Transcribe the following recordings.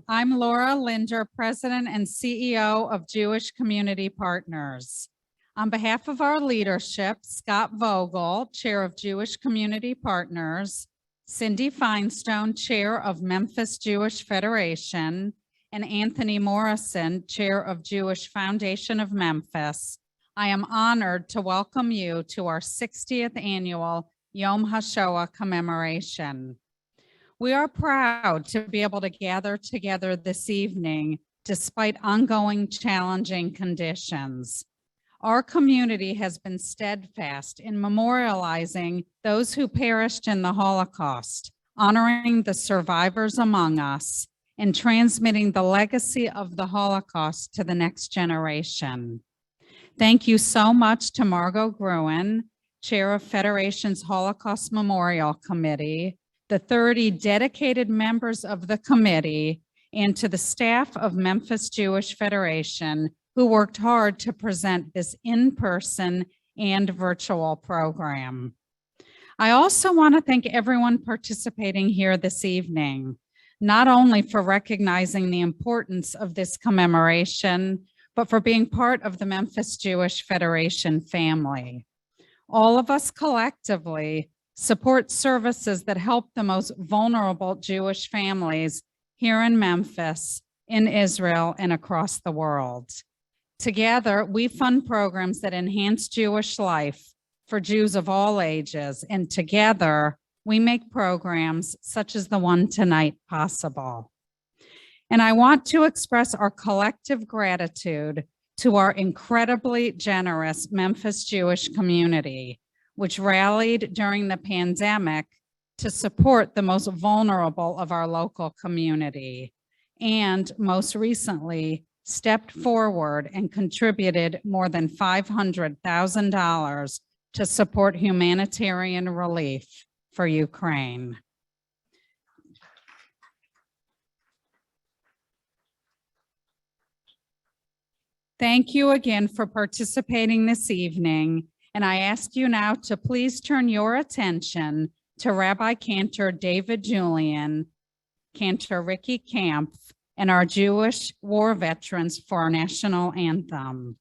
I'm Laura Linder, President and CEO of Jewish Community Partners. On behalf of our leadership, Scott Vogel, Chair of Jewish Community Partners, Cindy Feinstone, Chair of Memphis Jewish Federation, and Anthony Morrison, Chair of Jewish Foundation of Memphis, I am honored to welcome you to our 60th annual Yom HaShoah commemoration. We are proud to be able to gather together this evening despite ongoing challenging conditions. Our community has been steadfast in memorializing those who perished in the Holocaust, honoring the survivors among us, and transmitting the legacy of the Holocaust to the next generation. Thank you so much to Margot Gruen, Chair of Federation's Holocaust Memorial Committee, the 30 dedicated members of the committee, and to the staff of Memphis Jewish Federation who worked hard to present this in-person and virtual program. I also want to thank everyone participating here this evening, not only for recognizing the importance of this commemoration, but for being part of the Memphis Jewish Federation family. All of us collectively support services that help the most vulnerable Jewish families here in Memphis, in Israel, and across the world. Together, we fund programs that enhance Jewish life for Jews of all ages, and together, we make programs such as the one tonight possible. And I want to express our collective gratitude to our incredibly generous Memphis Jewish community, which rallied during the pandemic to support the most vulnerable of our local community, and most recently stepped forward and contributed more than $500,000 to support humanitarian relief for Ukraine. Thank you again for participating this evening. And I ask you now to please turn your attention to Rabbi Cantor David Julian, Cantor Ricky Camp, and our Jewish war veterans for our national anthem.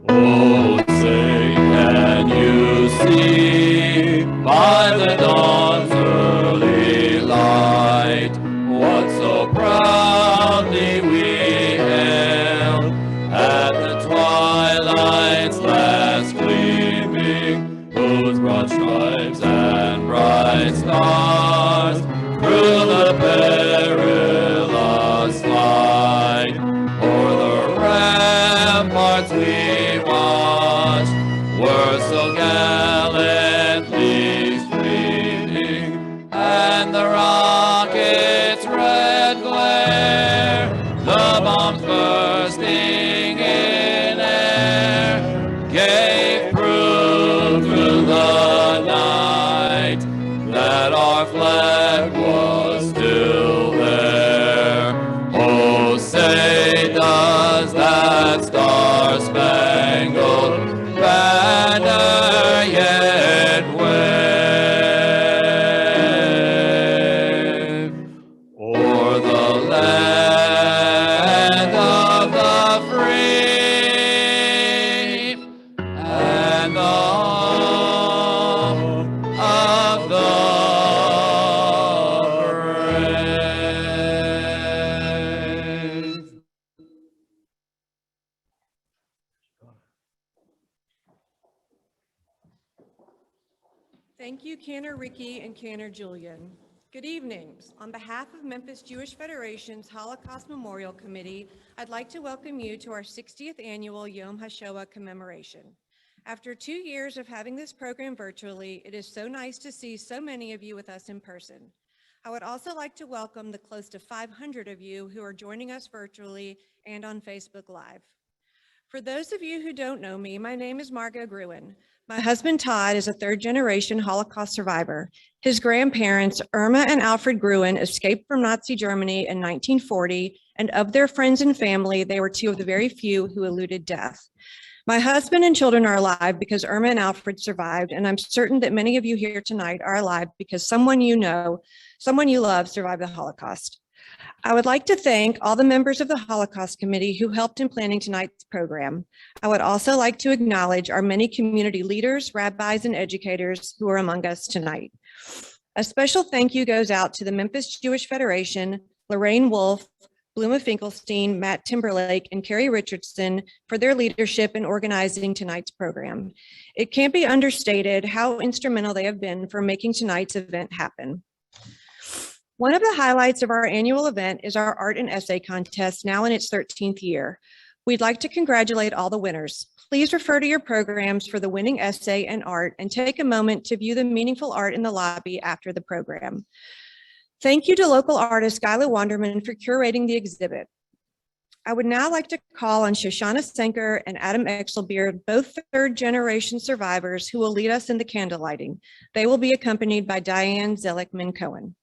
Oh, say, can you see by the dawn's early light what so proudly we hailed at the twilight's last gleaming, whose broad stripes and bright stars through the perilous fight o'er the ramparts we watched were so gallantly streaming, and the rockets' red glare, the bombs bursting in air, gave proof through the night that our flag was still there. Oh, say does that star-spangled banner yet wave o'er the land of the free and the home of the brave. Thank you, Cantor Ricky and Cantor Julian. Good evening. On behalf of Memphis Jewish Federation's Holocaust Memorial Committee, I'd like to welcome you to our 60th annual Yom HaShoah commemoration. After 2 years of having this program virtually, it is so nice to see so many of you with us in person. I would also like to welcome the close to 500 of you who are joining us virtually and on Facebook Live. For those of you who don't know me, my name is Margot Gruen. My husband Todd is a third-generation Holocaust survivor. His grandparents, Irma and Alfred Gruen, escaped from Nazi Germany in 1940, and of their friends and family, they were two of the very few who eluded death. My husband and children are alive because Irma and Alfred survived, and I'm certain that many of you here tonight are alive because someone you know, someone you love survived the Holocaust. I would like to thank all the members of the Holocaust Committee who helped in planning tonight's program. I would also like to acknowledge our many community leaders, rabbis, and educators who are among us tonight. A special thank you goes out to the Memphis Jewish Federation, Lorraine Wolf, Bluma Finkelstein, Matt Timberlake, and Carrie Richardson for their leadership in organizing tonight's program. It can't be understated how instrumental they have been for making tonight's event happen. One of the highlights of our annual event is our art and essay contest, now in its 13th year. We'd like to congratulate all the winners. Please refer to your programs for the winning essay and art, and take a moment to view the meaningful art in the lobby after the program. Thank you to local artist Skyla Wanderman for curating the exhibit. I would now like to call on Shoshana Senker and Adam Exelbeard, both third-generation survivors, who will lead us in the candle lighting. They will be accompanied by Diane Zelikman-Cohen.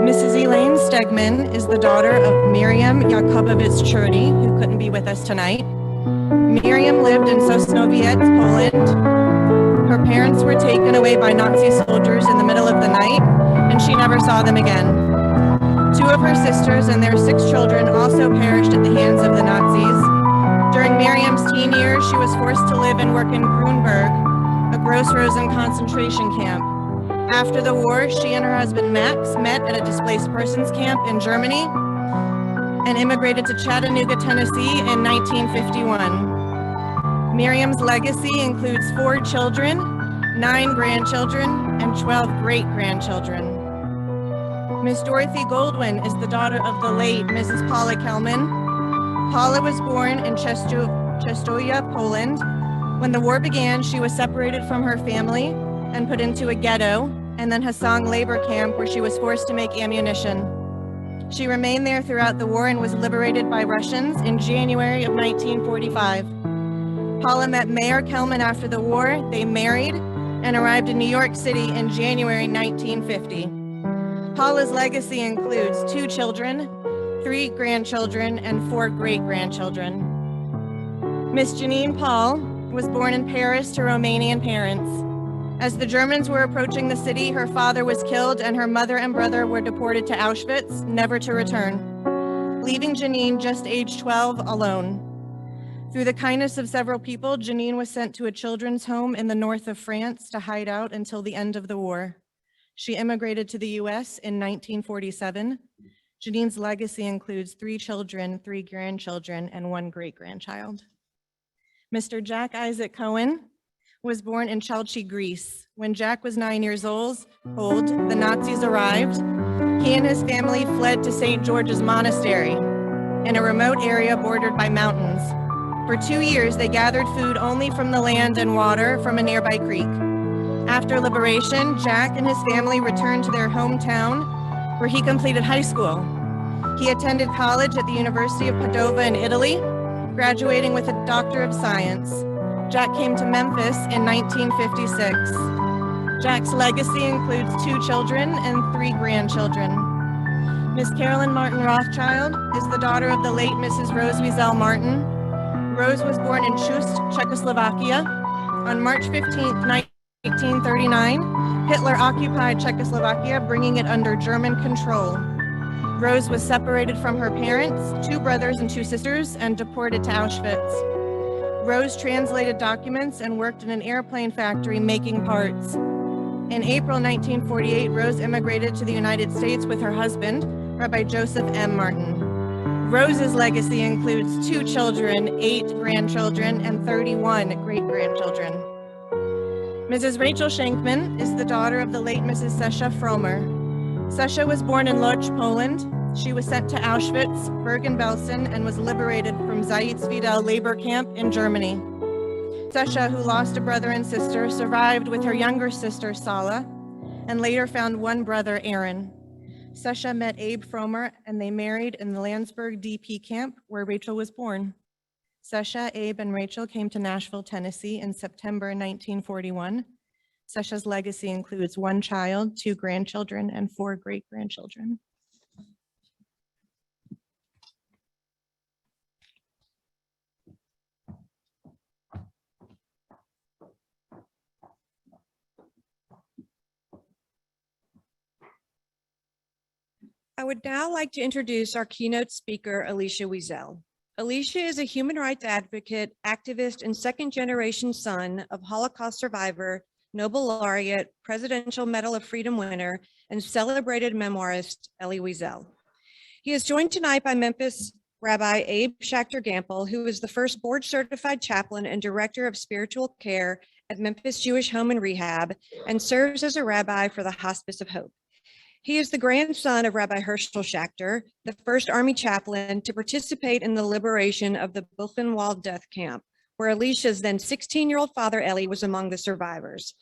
Mrs. Elaine Stegman is the daughter of Miriam Jakobowicz Churdy, who couldn't be with us tonight. Miriam lived in Sosnowiec, Poland. Her parents were taken away by Nazi soldiers in the middle of the night, and she never saw them again. Two of her sisters and their 6 children also perished at the hands of the Nazis. During Miriam's teen years, she was forced to live and work in Grunberg, a Gross-Rosen concentration camp. After the war, she and her husband Max met at a displaced persons camp in Germany and immigrated to Chattanooga, Tennessee in 1951. Miriam's legacy includes 4 children, 9 grandchildren, and 12 great-grandchildren. Miss Dorothy Goldwyn is the daughter of the late Mrs. Paula Kelman. Paula was born in Częstochowa, Poland. When the war began, she was separated from her family and put into a ghetto, and then Hasang labor camp, where she was forced to make ammunition. She remained there throughout the war and was liberated by Russians in January of 1945. Paula met Mayor Kelman after the war. They married and arrived in New York City in January 1950. Paula's legacy includes 2 children, 3 grandchildren, and 4 great-grandchildren. Miss Janine Paul was born in Paris to Romanian parents. As the Germans were approaching the city, her father was killed and her mother and brother were deported to Auschwitz, never to return, leaving Janine, just age 12, alone. Through the kindness of several people, Janine was sent to a children's home in the north of France to hide out until the end of the war. She immigrated to the US in 1947. Janine's legacy includes 3 children, 3 grandchildren, and 1 great-grandchild. Mr. Jack Isaac Cohen was born in Chalchi, Greece. When Jack was 9 years old, the Nazis arrived. He and his family fled to St. George's Monastery in a remote area bordered by mountains. For 2 years, they gathered food only from the land and water from a nearby creek. After liberation, Jack and his family returned to their hometown, where he completed high school. He attended college at the University of Padova in Italy, graduating with a Doctor of Science. Jack came to Memphis in 1956. Jack's legacy includes 2 children and 3 grandchildren. Miss Carolyn Martin Rothschild is the daughter of the late Mrs. Rose Wiesel Martin. Rose was born in Chust, Czechoslovakia. On March 15, 1939, Hitler occupied Czechoslovakia, bringing it under German control. Rose was separated from her parents, 2 brothers and 2 sisters, and deported to Auschwitz. Rose translated documents and worked in an airplane factory making parts. In April 1948, Rose immigrated to the United States with her husband, Rabbi Joseph M. Martin. Rose's legacy includes 2 children, 8 grandchildren, and 31 great-grandchildren. Mrs. Rachel Shankman is the daughter of the late Mrs. Sesha Fromer. Sesha was born in Lodz, Poland. She was sent to Auschwitz, Bergen-Belsen, and was liberated from Zeitz-Fidel labor camp in Germany. Sesha, who lost a brother and sister, survived with her younger sister, Sala. and later found one brother, Aaron. Sesha met Abe Fromer, and they married in the Landsberg DP camp where Rachel was born. Sesha, Abe, and Rachel came to Nashville, Tennessee in September 1941. Sesha's legacy includes 1 child, 2 grandchildren, and 4 great-grandchildren. I would now like to introduce our keynote speaker, Elisha Wiesel. Elisha is a human rights advocate, activist, and second-generation son of Holocaust survivor, Nobel Laureate, Presidential Medal of Freedom winner, and celebrated memoirist, Elie Wiesel. He is joined tonight by Memphis Rabbi Abe Schacter-Gampel, who is the first board-certified chaplain and director of spiritual care at Memphis Jewish Home and Rehab, and serves as a rabbi for the Hospice of Hope. He is the grandson of Rabbi Herschel Schacter, the first Army chaplain to participate in the liberation of the Buchenwald death camp, where Elisha's then 16-year-old father, Elie, was among the survivors.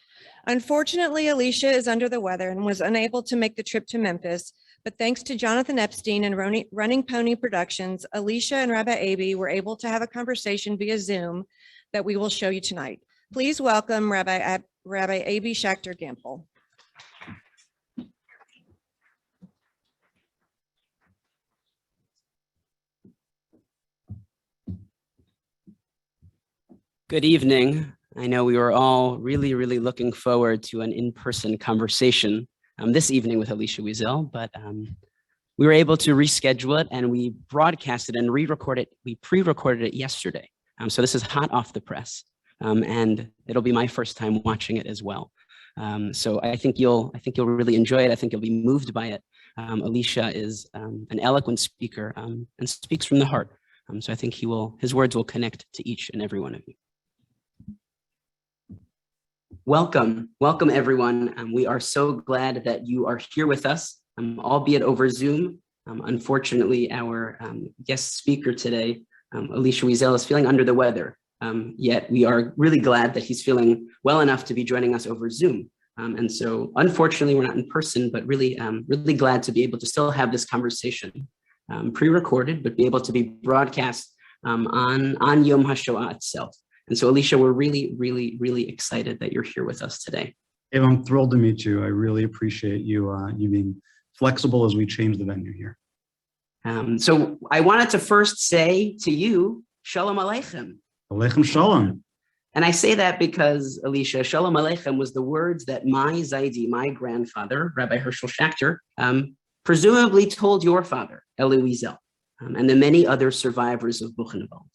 Unfortunately, Elisha is under the weather and was unable to make the trip to Memphis, but thanks to Jonathan Epstein and Running Pony Productions, Elisha and Rabbi Abe were able to have a conversation via Zoom that we will show you tonight. Please welcome Rabbi Abe Schacter-Gampel. Good evening. I know we were all really looking forward to an in-person conversation this evening with Elisha Wiesel, but we were able to reschedule it and we broadcasted and re-recorded it. We pre-recorded it yesterday. So this is hot off the press and it'll be my first time watching it as well. So I think you'll really enjoy it. I think you'll be moved by it. Elisha is an eloquent speaker and speaks from the heart. So I think his words will connect to each and every one of you. Welcome everyone. We are so glad that you are here with us, albeit over Zoom. Unfortunately, our guest speaker today, Elisha Wiesel, is feeling under the weather, yet we are really glad that he's feeling well enough to be joining us over Zoom. And so unfortunately, we're not in person, but really glad to be able to still have this conversation pre-recorded, but be able to be broadcast on Yom HaShoah itself. And so, Elisha, we're really excited that you're here with us today. Abe, I'm thrilled to meet you. I really appreciate you being flexible as we change the venue here. So I wanted to first say to you, Shalom Aleichem. Aleichem Shalom. And I say that because, Elisha, Shalom Aleichem was the words that my Zaidi, my grandfather, Rabbi Herschel Schacter, presumably told your father, Elie Wiesel, and the many other survivors of Buchenwald.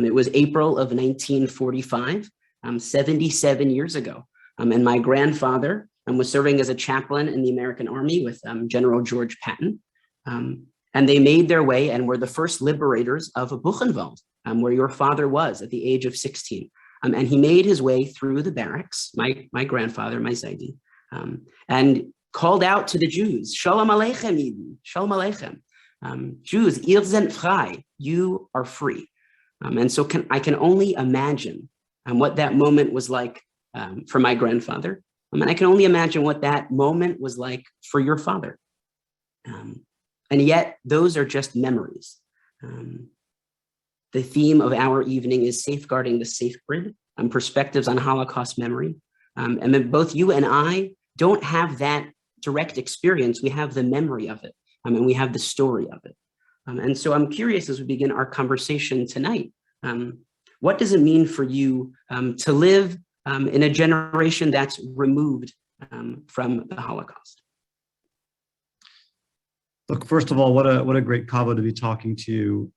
It was April of 1945, 77 years ago. And my grandfather was serving as a chaplain in the American Army with General George Patton. And they made their way and were the first liberators of Buchenwald, where your father was at the age of 16. And he made his way through the barracks, my grandfather, my Zaidi, and called out to the Jews, Shalom Aleichem, Eden, Shalom Aleichem. Jews, ihr seid frei, you are free. And so I can only imagine what that moment was like for my grandfather. And I can only imagine what that moment was like for your father. And yet those are just memories. The theme of our evening is safeguarding the sacred, perspectives on Holocaust memory. And then both you and I don't have that direct experience. We have the memory of it, and we have the story of it. And so I'm curious as we begin our conversation tonight, what does it mean for you to live in a generation that's removed from the Holocaust? Look, first of all, what a great kavod to be talking to you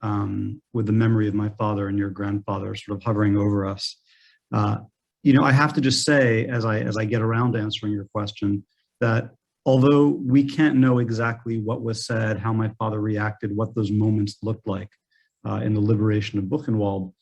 with the memory of my father and your grandfather sort of hovering over us. You know, I have to just say, as I get around to answering your question, that although we can't know exactly what was said, how my father reacted, what those moments looked like in the liberation of Buchenwald,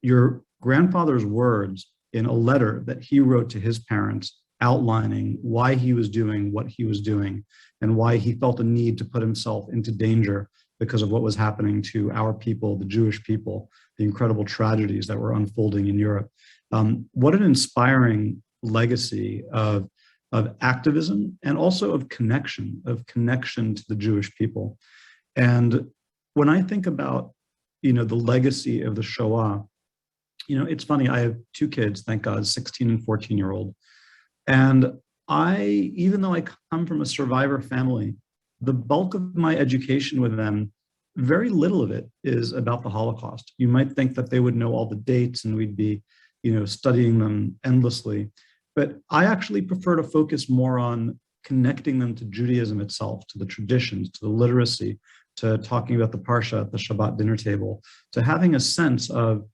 your grandfather's words in a letter that he wrote to his parents outlining why he was doing what he was doing and why he felt a need to put himself into danger because of what was happening to our people, the Jewish people, the incredible tragedies that were unfolding in Europe. What an inspiring legacy of of activism and also of connection to the Jewish people. And when I think about, the legacy of the Shoah, it's funny, I have two kids, thank God, 16 and 14-year-old. And even though I come from a survivor family, the bulk of my education with them, very little of it is about the Holocaust. You might think that they would know all the dates and we'd be, studying them endlessly. But I actually prefer to focus more on connecting them to Judaism itself, to the traditions, to the literacy, to talking about the Parsha at the Shabbat dinner table, to having a sense of,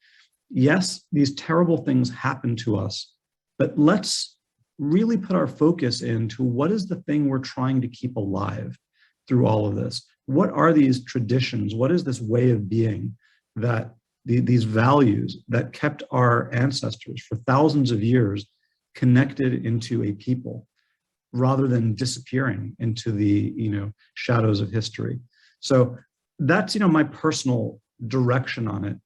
yes, these terrible things happen to us, but let's really put our focus into what is the thing we're trying to keep alive through all of this. What are these traditions? What is this way of being that these values that kept our ancestors for thousands of years connected into a people rather than disappearing into the shadows of history? So that's my personal direction on it.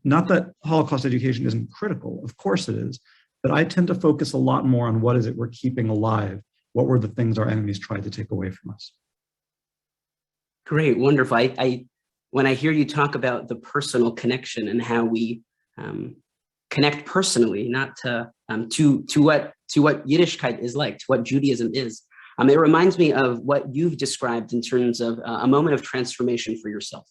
Not that Holocaust education isn't critical, of course it is, but I tend to focus a lot more on what is it we're keeping alive, what were the things our enemies tried to take away from us. Great, wonderful. When I hear you talk about the personal connection and how we connect personally, not to what Yiddishkeit is like, to what Judaism is, it reminds me of what you've described in terms of a moment of transformation for yourself.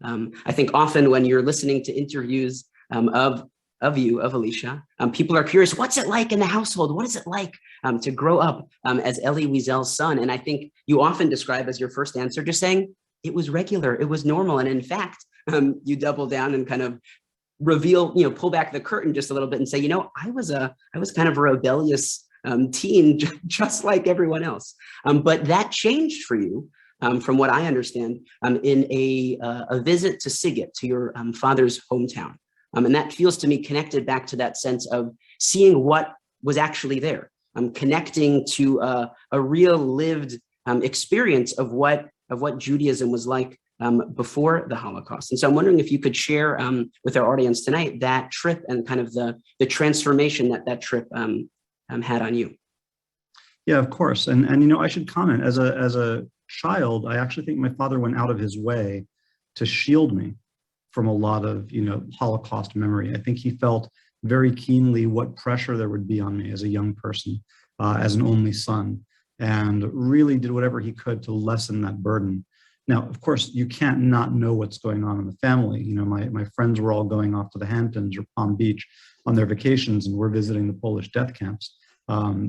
I think often when you're listening to interviews of Elisha, people are curious, what's it like in the household? What is it like to grow up as Elie Wiesel's son? And I think you often describe as your first answer just saying, it was regular, it was normal. And in fact, you double down and kind of reveal, pull back the curtain just a little bit and say, I was kind of a rebellious teen, just like everyone else. But that changed for you, from what I understand, in a visit to Sighet, to your father's hometown. And that feels to me connected back to that sense of seeing what was actually there, connecting to a real lived experience of what Judaism was like before the Holocaust. And so I'm wondering if you could share with our audience tonight that trip and kind of the transformation that trip had on you. Yeah, of course. And I should comment, as a child, I actually think my father went out of his way to shield me from a lot of, Holocaust memory. I think he felt very keenly what pressure there would be on me as a young person, as an only son, and really did whatever he could to lessen that burden. Now, of course, you can't not know what's going on in the family. My friends were all going off to the Hamptons or Palm Beach on their vacations, and we're visiting the Polish death camps.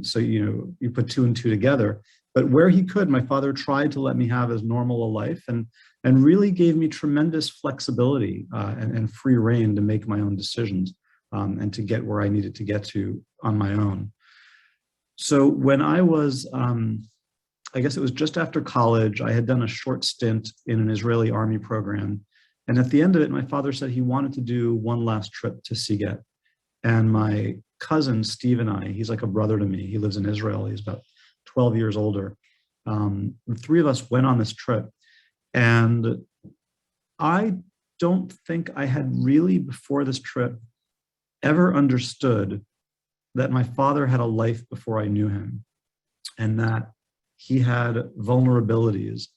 So, you put two and two together. But where he could, my father tried to let me have as normal a life and really gave me tremendous flexibility and free rein to make my own decisions and to get where I needed to get to on my own. So when I was, I guess it was just after college, I had done a short stint in an Israeli army program. And at the end of it, my father said he wanted to do one last trip to Sighet. And my cousin, Steve, and I, he's like a brother to me. He lives in Israel. He's about 12 years older. The three of us went on this trip. And I don't think I had really, before this trip, ever understood that my father had a life before I knew him, and that he had vulnerabilities,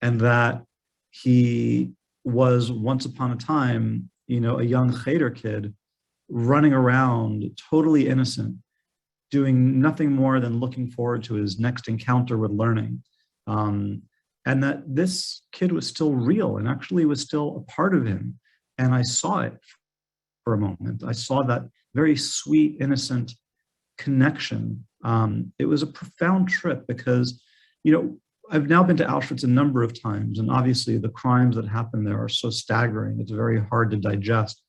and that he was once upon a time, a young cheder kid running around totally innocent, doing nothing more than looking forward to his next encounter with learning. And that this kid was still real and actually was still a part of him. And I saw it for a moment. I saw that very sweet, innocent connection. It was a profound trip because, I've now been to Auschwitz a number of times, and obviously the crimes that happen there are so staggering. It's very hard to digest.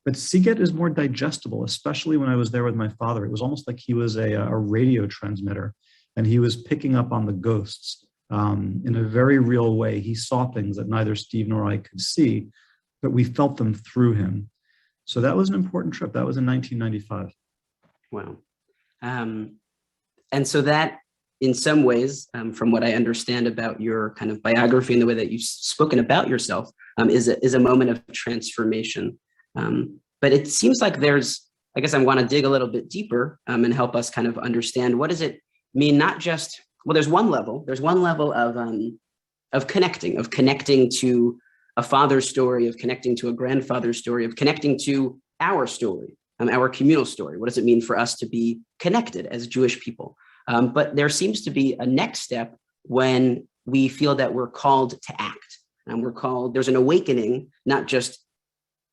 But Sighet is more digestible, especially when I was there with my father. It was almost like he was a radio transmitter, and he was picking up on the ghosts in a very real way. He saw things that neither Steve nor I could see, but we felt them through him. So that was an important trip. That was in 1995. Wow. And so that, in some ways, from what I understand about your kind of biography and the way that you've spoken about yourself, is a moment of transformation. But it seems like I guess I want to dig a little bit deeper and help us kind of understand what is it mean not just, well, there's one level of connecting to a father's story, of connecting to a grandfather's story, of connecting to our story, our communal story. What does it mean for us to be connected as Jewish people? But there seems to be a next step when we feel that we're called to act. And there's an awakening, not just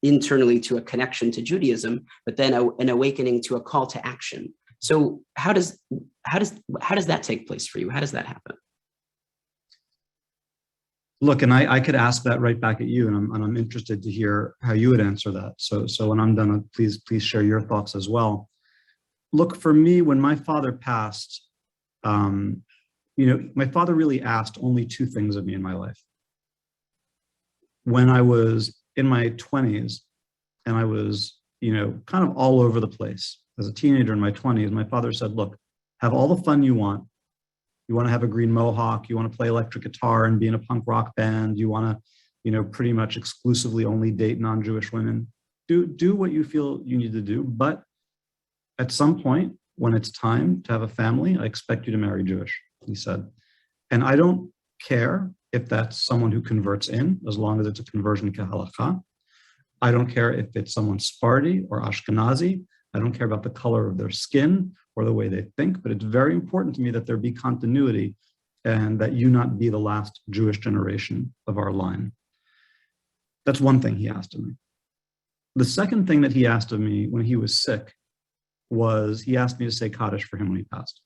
internally to a connection to Judaism, but then an awakening to a call to action. So how does that take place for you? How does that happen? Look, and I could ask that right back at you, and I'm interested to hear how you would answer that. So when I'm done, please share your thoughts as well. Look, for me, when my father passed, my father really asked only two things of me in my life. When I was in my 20s and I was, kind of all over the place as a teenager in my 20s, my father said, look, have all the fun you want. You want to have a green mohawk, you want to play electric guitar and be in a punk rock band, you want to, pretty much exclusively only date non-Jewish women. Do what you feel you need to do. But at some point, when it's time to have a family, I expect you to marry Jewish, he said. And I don't care if that's someone who converts in, as long as it's a conversion kehalakha. I don't care if it's someone Sephardi or Ashkenazi. I don't care about the color of their skin or the way they think, but it's very important to me that there be continuity and that you not be the last Jewish generation of our line. That's one thing he asked of me. The second thing that he asked of me when he was sick was he asked me to say Kaddish for him when he passed.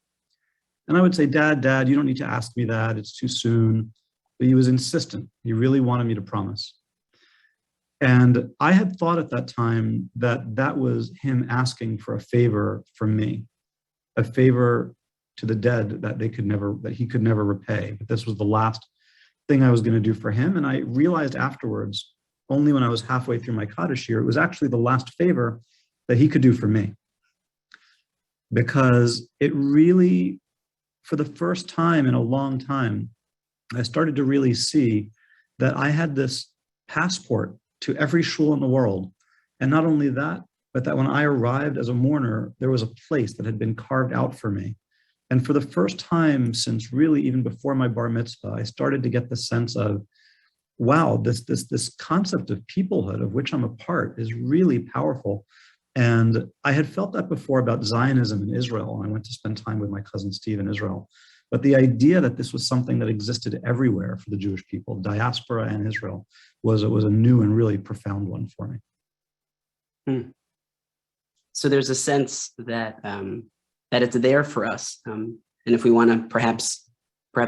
And I would say, Dad, you don't need to ask me that. It's too soon. But he was insistent. He really wanted me to promise. And I had thought at that time that that was him asking for a favor from me, a favor to the dead that he could never repay. But this was the last thing I was going to do for him. And I realized afterwards, only when I was halfway through my Kaddish year, it was actually the last favor that he could do for me. Because it really, for the first time in a long time, I started to really see that I had this passport to every shul in the world. And not only that, but that when I arrived as a mourner, there was a place that had been carved out for me. And for the first time since really even before my bar mitzvah, I started to get the sense of, wow, this concept of peoplehood of which I'm a part is really powerful. And I had felt that before about Zionism in Israel. I went to spend time with my cousin Steve in Israel. But the idea that this was something that existed everywhere for the Jewish people, diaspora and Israel, was a new and really profound one for me. So there's a sense that that it's there for us, and if we want to perhaps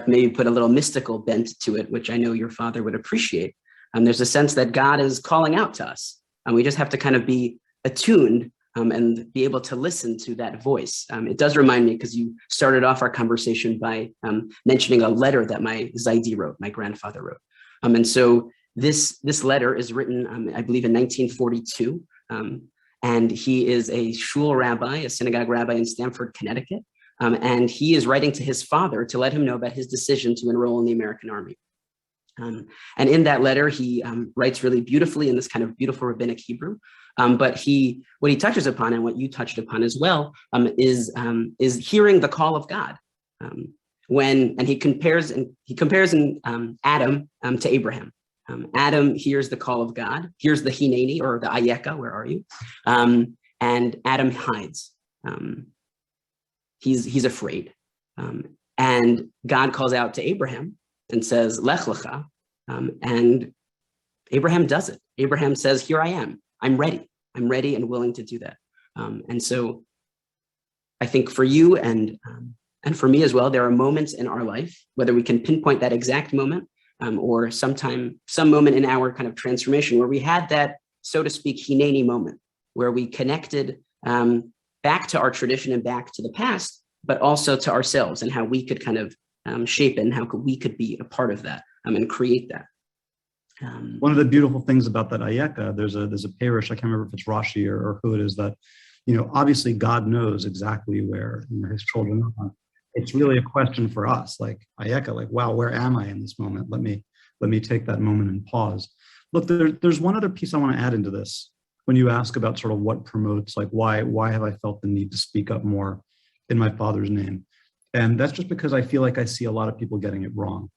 maybe put a little mystical bent to it, which I know your father would appreciate, there's a sense that God is calling out to us, and we just have to kind of be attuned and be able to listen to that voice. It does remind me, because you started off our conversation by mentioning a letter that my Zaidi wrote, my grandfather wrote. And so this letter is written, I believe, in 1942. And he is a shul rabbi, a synagogue rabbi in Stamford, Connecticut. And he is writing to his father to let him know about his decision to enroll in the American Army. And in that letter, he writes really beautifully in this kind of beautiful rabbinic Hebrew. But what he touches upon, and what you touched upon as well, is hearing the call of God. And he compares Adam to Abraham. Adam hears the call of God, hears the hineni, or the ayeka, where are you? And Adam hides. He's afraid. And God calls out to Abraham and says, Lech lecha. And Abraham does it. Abraham says, here I am. I'm ready and willing to do that. And so I think for you and for me as well, there are moments in our life, whether we can pinpoint that exact moment or some moment in our kind of transformation where we had that, so to speak, hineni moment, where we connected back to our tradition and back to the past, but also to ourselves and how we could kind of shape it and how we could be a part of that and create that. One of the beautiful things about that ayeka, there's a parish, I can't remember if it's Rashi or who it is, that, obviously God knows exactly where his children are. It's really a question for us, like ayeka, like, wow, where am I in this moment? Let me take that moment and pause. Look, there's one other piece I want to add into this. When you ask about sort of what promotes, like why have I felt the need to speak up more in my father's name? And that's just because I feel like I see a lot of people getting it wrong.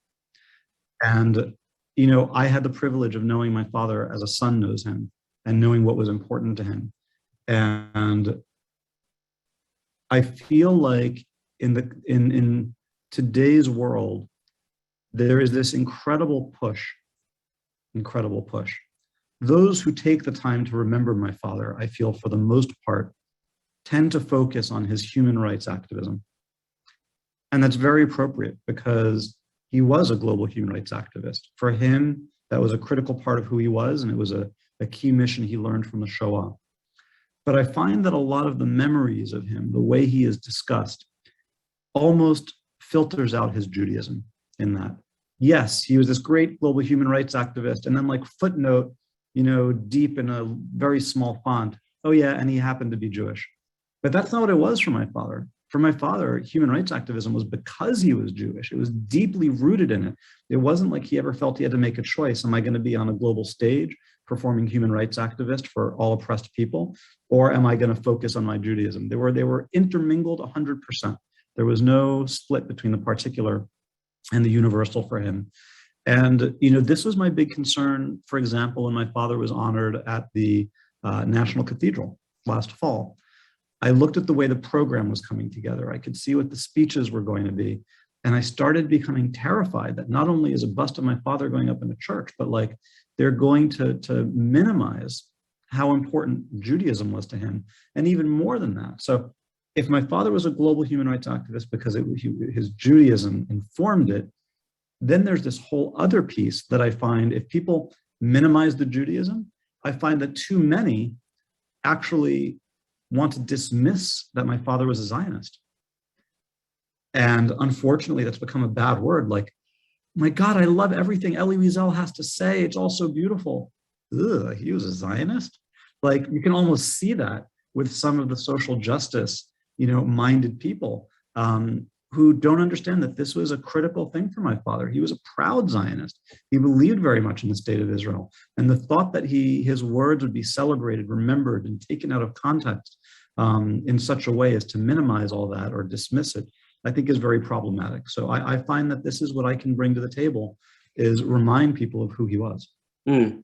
And, I had the privilege of knowing my father as a son knows him and knowing what was important to him. And I feel like in today's world, there is this incredible push. Those who take the time to remember my father, I feel for the most part, tend to focus on his human rights activism. And that's very appropriate because he was a global human rights activist. For him, that was a critical part of who he was, and it was a key mission he learned from the Shoah. But I find that a lot of the memories of him, the way he is discussed, almost filters out his Judaism in that. Yes, he was this great global human rights activist, and then like footnote, deep in a very small font, oh yeah, and he happened to be Jewish. But that's not what it was for my father. For my father, human rights activism was because he was Jewish. It was deeply rooted in it. It wasn't like he ever felt he had to make a choice. Am I going to be on a global stage performing human rights activist for all oppressed people? Or am I going to focus on my Judaism? They were intermingled 100%. There was no split between the particular and the universal for him. And, this was my big concern, for example, when my father was honored at the National Cathedral last fall. I looked at the way the program was coming together. I could see what the speeches were going to be. And I started becoming terrified that not only is a bust of my father going up in a church, but like they're going to minimize how important Judaism was to him. And even more than that. So if my father was a global human rights activist because his Judaism informed it, then there's this whole other piece that I find if people minimize the Judaism, I find that too many actually want to dismiss that my father was a Zionist. And unfortunately, that's become a bad word. Like, my God, I love everything Elie Wiesel has to say. It's all so beautiful. Ugh, he was a Zionist. Like, you can almost see that with some of the social justice, minded people who don't understand that this was a critical thing for my father. He was a proud Zionist. He believed very much in the state of Israel. And the thought that his words would be celebrated, remembered, and taken out of context in such a way as to minimize all that or dismiss it, I think is very problematic. So I find that this is what I can bring to the table, is remind people of who he was. Mm.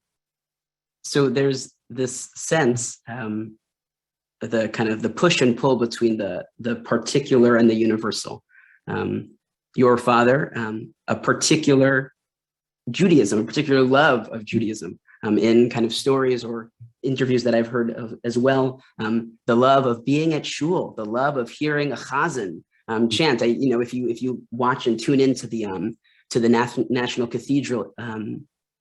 So there's this sense, the kind of the push and pull between the particular and the universal. Your father, a particular Judaism, a particular love of Judaism, in kind of stories or interviews that I've heard of as well. The love of being at shul, the love of hearing a chazan chant. If you watch and tune into the National Cathedral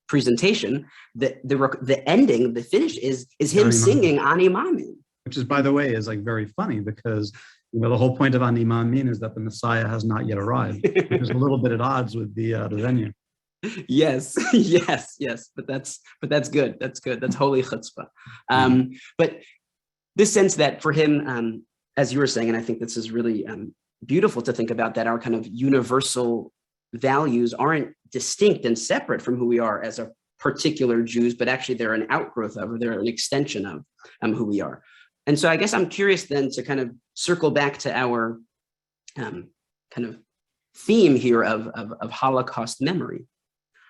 presentation, the ending, the finish is him singing Ani Maamin. Which is, by the way, is like very funny because the whole point of Ani Maamin is that the Messiah has not yet arrived, which is a little bit at odds with the venue. Yes. But that's good. That's good. That's holy chutzpah. But this sense that for him, as you were saying, and I think this is really beautiful to think about, that our kind of universal values aren't distinct and separate from who we are as a particular Jews, but actually they're an outgrowth of, or they're an extension of who we are. And so I guess I'm curious then to kind of circle back to our kind of theme here of Holocaust memory.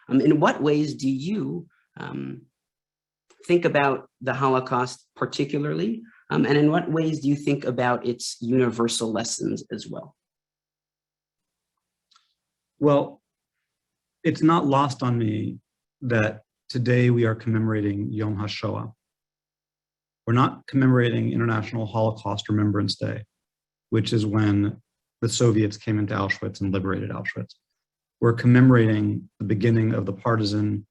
In what ways do you think about the Holocaust particularly? And in what ways do you think about its universal lessons as well? Well, it's not lost on me that today we are commemorating Yom HaShoah. We're not commemorating International Holocaust Remembrance Day, which is when the Soviets came into Auschwitz and liberated Auschwitz. We're commemorating the beginning of the partisan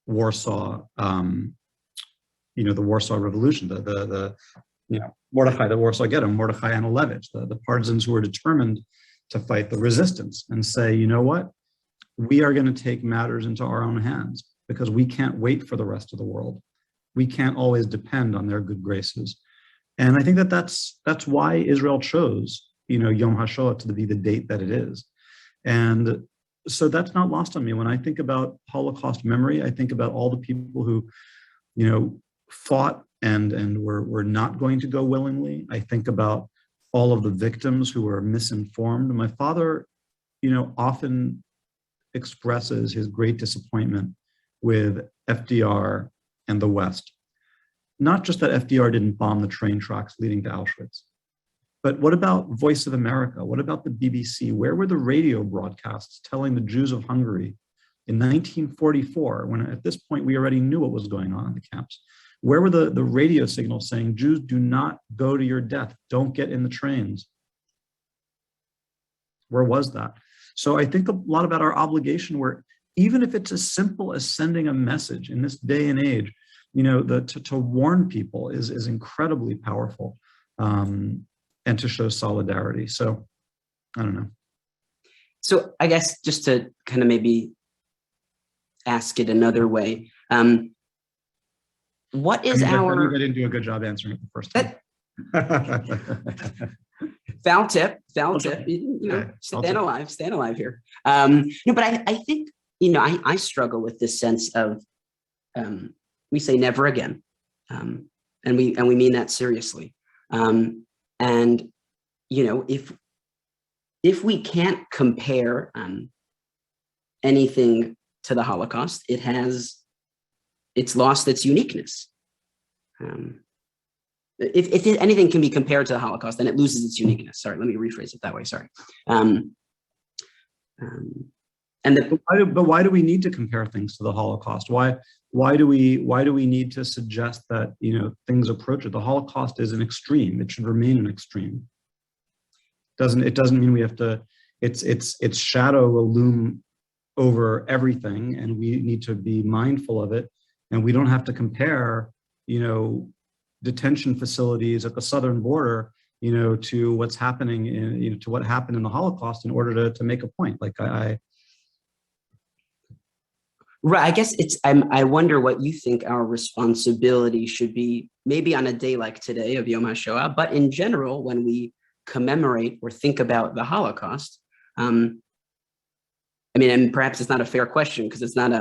Warsaw, the Warsaw Revolution, Mordechai, the Warsaw Ghetto, Mordechai Anulevich, the partisans who were determined to fight the resistance and say, you know what, we are going to take matters into our own hands because we can't wait for the rest of the world. We can't always depend on their good graces. And I think that's why Israel chose, Yom HaShoah to be the date that it is. And so that's not lost on me. When I think about Holocaust memory, I think about all the people who, fought and were not going to go willingly. I think about all of the victims who were misinformed. My father, often expresses his great disappointment with FDR and the West. Not just that FDR didn't bomb the train tracks leading to Auschwitz, but what about Voice of America? What about the BBC? Where were the radio broadcasts telling the Jews of Hungary in 1944, when at this point we already knew what was going on in the camps? Where were the radio signals saying, Jews, do not go to your death, don't get in the trains? Where was that? So I think a lot about our obligation, where even if it's as simple as sending a message in this day and age, to warn people is incredibly powerful, and to show solidarity. So I don't know. So I guess just to kind of maybe ask it another way, what is our... I didn't do a good job answering it the first time. Foul tip, stand alive here. But I think, I struggle with this sense of, we say never again. And we mean that seriously. And, if we can't compare anything to the Holocaust, it's lost its uniqueness. If anything can be compared to the Holocaust, then it loses its uniqueness. Sorry, let me rephrase it that way. Sorry. But why do we need to compare things to the Holocaust? Why do we need to suggest that things approach it? The Holocaust is an extreme. It should remain an extreme. It doesn't mean we have to. Its shadow will loom over everything, and we need to be mindful of it. And we don't have to compare, detention facilities at the southern border, to what's happening in, to what happened in the Holocaust in order to make a point. Like Right. I guess I wonder what you think our responsibility should be, maybe on a day like today of Yom HaShoah, but in general, when we commemorate or think about the Holocaust. And perhaps it's not a fair question because it's not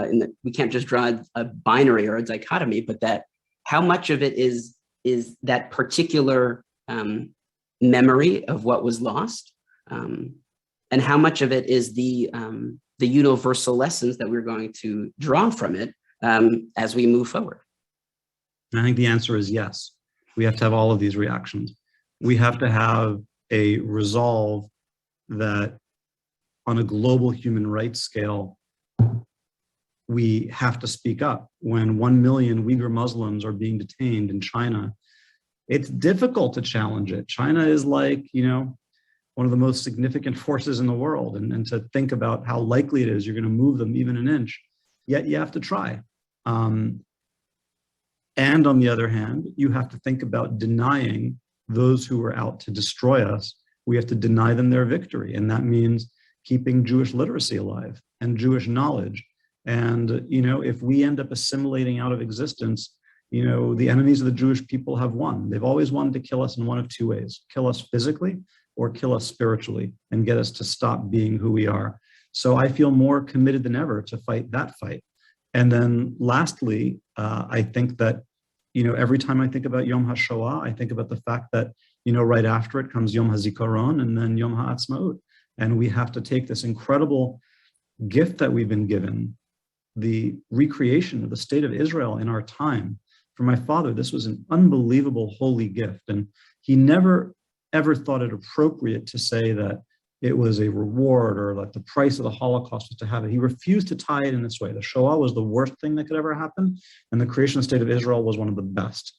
we can't just draw a binary or a dichotomy, but that how much of it is that particular memory of what was lost, and how much of it is the universal lessons that we're going to draw from it as we move forward? I think the answer is yes. We have to have all of these reactions. We have to have a resolve that on a global human rights scale, we have to speak up. When 1 million Uyghur Muslims are being detained in China, it's difficult to challenge it. China is like, one of the most significant forces in the world, and to think about how likely it is you're going to move them even an inch, yet you have to try. And on the other hand, you have to think about denying those who are out to destroy us. We have to deny them their victory. And that means keeping Jewish literacy alive and Jewish knowledge. And, if we end up assimilating out of existence, the enemies of the Jewish people have won. They've always wanted to kill us in one of two ways: kill us physically or kill us spiritually and get us to stop being who we are. So I feel more committed than ever to fight that fight. And then lastly, I think that, every time I think about Yom HaShoah, I think about the fact that, right after it comes Yom HaZikaron and then Yom HaAtzmaut. And we have to take this incredible gift that we've been given, the recreation of the state of Israel in our time. For my father, this was an unbelievable holy gift. And he never, ever thought it appropriate to say that it was a reward or that the price of the Holocaust was to have it. He refused to tie it in this way. The Shoah was the worst thing that could ever happen, and the creation of the state of Israel was one of the best.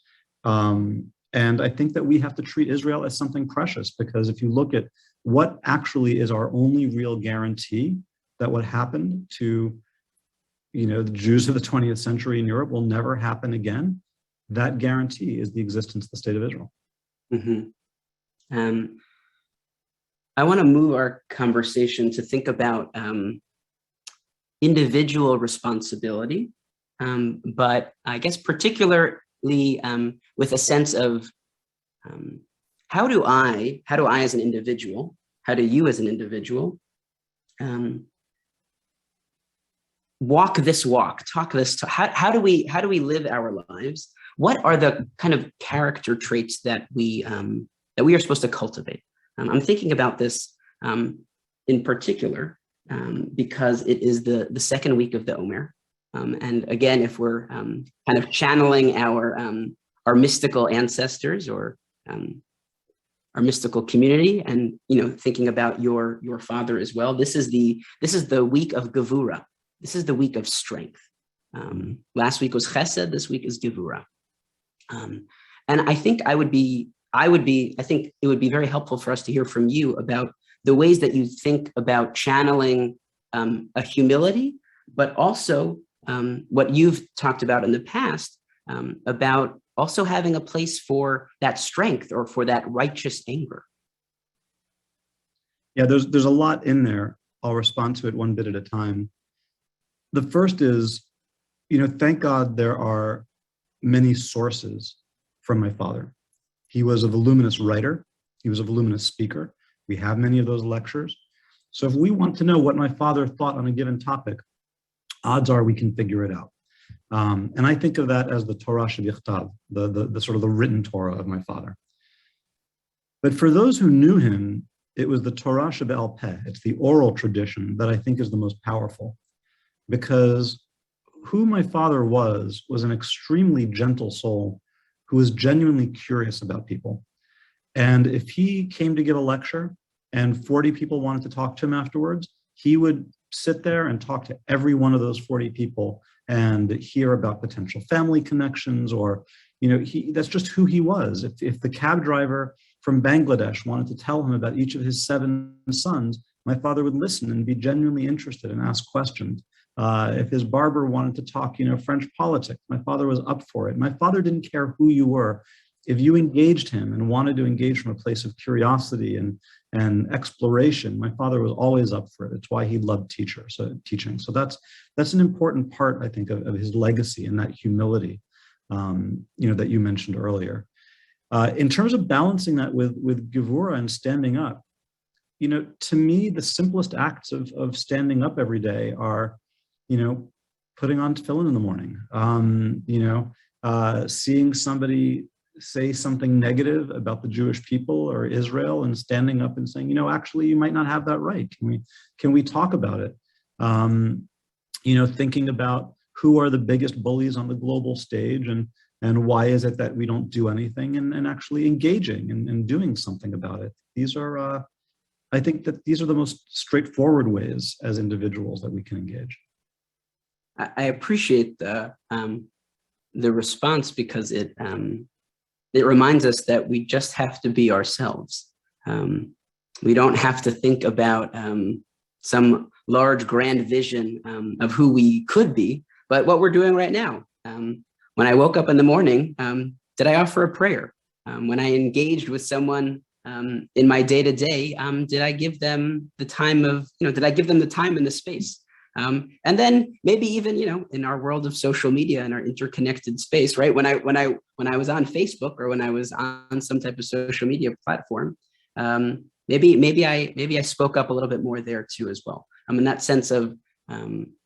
And I think that we have to treat Israel as something precious, because if you look at what actually is our only real guarantee that what happened to, the Jews of the 20th century in Europe will never happen again, that guarantee is the existence of the state of Israel. Mm-hmm. I want to move our conversation to think about individual responsibility, but I guess particularly with a sense of how do I as an individual, how do you as an individual walk this walk, talk this talk? How do we live our lives? What are the kind of character traits that we are supposed to cultivate? I'm thinking about this in particular because it is the second week of the Omer. And again, if we're kind of channeling our mystical ancestors or our mystical community, and thinking about your father as well, this is the week of Gevura. This is the week of strength. Last week was Chesed. This week is Gevura. And I think I think it would be very helpful for us to hear from you about the ways that you think about channeling a humility, but also what you've talked about in the past about also having a place for that strength or for that righteous anger. Yeah, there's a lot in there. I'll respond to it one bit at a time. The first is, thank God there are many sources from my father. He was a voluminous writer. He was a voluminous speaker. We have many of those lectures. So if we want to know what my father thought on a given topic, odds are we can figure it out. And I think of that as the Torah shebichtav, the sort of the written Torah of my father. But for those who knew him, it was the Torah shebe'al peh. It's the oral tradition that I think is the most powerful, because who my father was an extremely gentle soul who was genuinely curious about people. And if he came to give a lecture and 40 people wanted to talk to him afterwards, he would sit there and talk to every one of those 40 people and hear about potential family connections, or, that's just who he was. If the cab driver from Bangladesh wanted to tell him about each of his 7 sons, my father would listen and be genuinely interested and ask questions. If his barber wanted to talk, French politics, my father was up for it. My father didn't care who you were. If you engaged him and wanted to engage from a place of curiosity and exploration, my father was always up for it. It's why he loved teaching. So that's an important part, I think, of his legacy and that humility, that you mentioned earlier. In terms of balancing that with Gevura and standing up, to me, the simplest acts of standing up every day are, putting on tefillin in the morning, seeing somebody say something negative about the Jewish people or Israel and standing up and saying, actually, you might not have that right. Can we talk about it? Thinking about who are the biggest bullies on the global stage and why is it that we don't do anything, and actually engaging and doing something about it. These are, I think that these are the most straightforward ways as individuals that we can engage. I appreciate the response, because it reminds us that we just have to be ourselves. We don't have to think about some large grand vision of who we could be, but what we're doing right now. When I woke up in the morning, did I offer a prayer? When I engaged with someone in my day-to-day, did I give them the time and the space? And then maybe even, in our world of social media and our interconnected space, right? When I was on Facebook or when I was on some type of social media platform, maybe I spoke up a little bit more there too as well. In that sense of